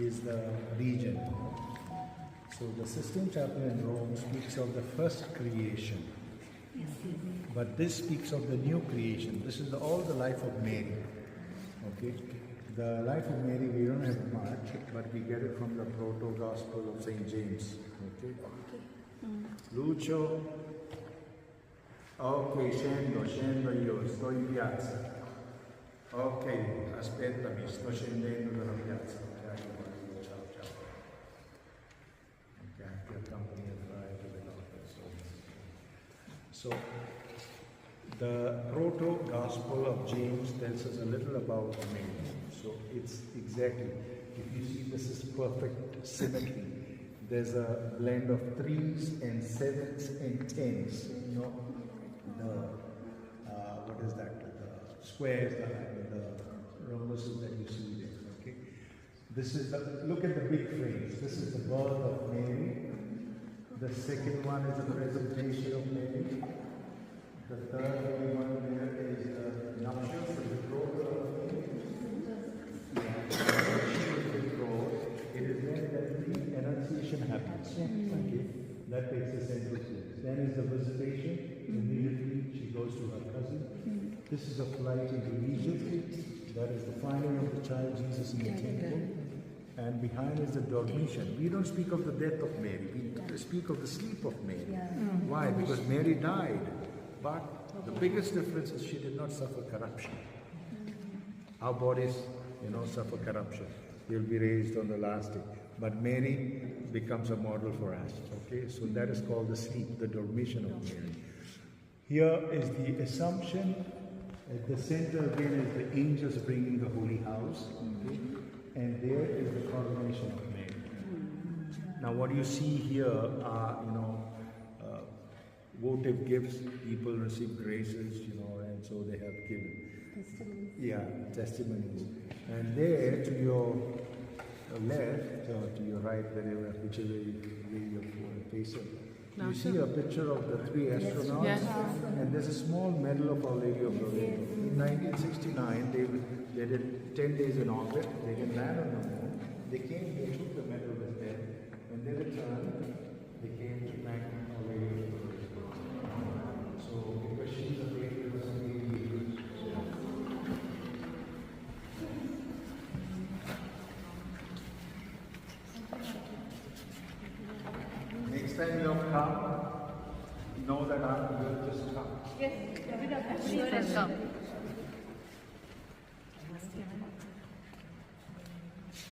is the region. So the Sistine Chapel in Rome speaks of the first creation. But this speaks of the new creation. This is all the life of Mary. Okay? The life of Mary, we don't have much, but we get it from the proto-gospel of St. James. Okay? Lucio. Ok, scendo io, sto in piazza. Ok, aspettami, sto scendendo dalla piazza. Ciao, ciao. Okay, I feel company and drive to the office. So, the proto-gospel of James tells us a little about Mary. So it's exactly, if you see, this is perfect symmetry. There's a blend of 3s and 7s and 10s. You know, what is that? The squares, the rhombuses that you see there. Okay. This is look at the big phrase. This is the birth of Mary. The second one is the presentation of Mary. The third one there is the nuptials, the betrothal of Mary. It is then that the annunciation happens. Okay? That takes the central place. Then is the visitation. Immediately she goes to her cousin. This is a flight into Egypt. That is the finding of the child Jesus in the temple. And behind is the dormition. We don't speak of the death of Mary. We speak of the sleep of Mary. Why? Because Mary died. But the biggest difference is she did not suffer corruption. Our bodies, suffer corruption. They'll be raised on the last day. But Mary becomes a model for us. Okay, so that is called the sleep, the dormition of Mary. Here is the Assumption. At the center again is the angels bringing the holy house. Okay? And there is the coronation of Mary. Now what you see here are, votive gifts. People receive graces, and so they have given. Testimonies. Yeah, testimonies. And there to your left, or to your right, whichever way you're facing, you see a picture of the 3 astronauts. Yes. And there's a small medal of Our Lady of Loretto. In 1969, they did 10 days in orbit. They didn't land on the moon. They came, they took the medal with them. When they returned, they came to thank Our Lady of Loretto. So, because she's a lady, it was a lady. Next time you come, know that I will just come. Yes, we will come.